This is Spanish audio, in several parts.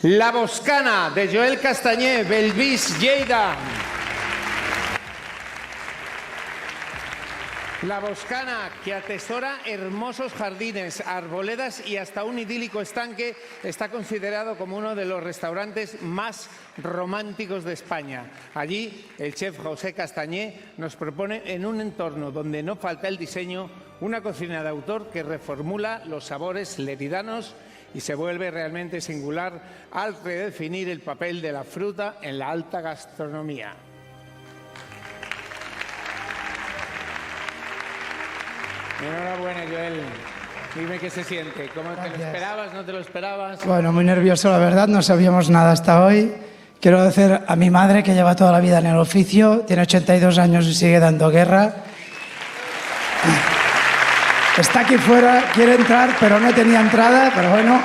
La Boscana, de Joel Castañé, Belvis, Lleida. La Boscana, que atesora hermosos jardines, arboledas y hasta un idílico estanque, está considerado como uno de los restaurantes más románticos de España. Allí, el chef José Castañé nos propone, en un entorno donde no falta el diseño, una cocina de autor que reformula los sabores leridanos y se vuelve realmente singular al redefinir el papel de la fruta en la alta gastronomía. Enhorabuena, Joel. Dime qué se siente. ¿Cómo te lo esperabas? ¿No te lo esperabas? Bueno, muy nervioso, la verdad. No sabíamos nada hasta hoy. Quiero agradecer a mi madre, que lleva toda la vida en el oficio. Tiene 82 años y sigue dando guerra. Está aquí fuera, quiere entrar, pero no tenía entrada. Pero bueno,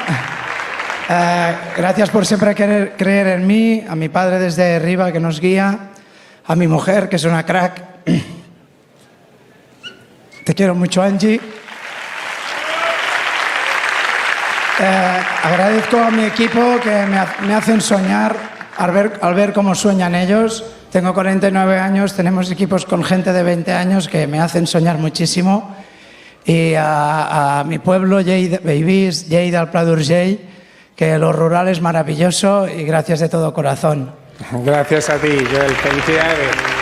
gracias por siempre creer en mí. A mi padre desde arriba, que nos guía. A mi mujer, que es una crack. Te quiero mucho, Angie. Agradezco a mi equipo que me hacen soñar al ver cómo sueñan ellos. Tengo 49 años, tenemos equipos con gente de 20 años que me hacen soñar muchísimo. Y a mi pueblo, Lleida, Belvis, Lleida, al Pla d'Urgell, que lo rural es maravilloso, y gracias de todo corazón. Gracias a ti, Joel. Felicidades.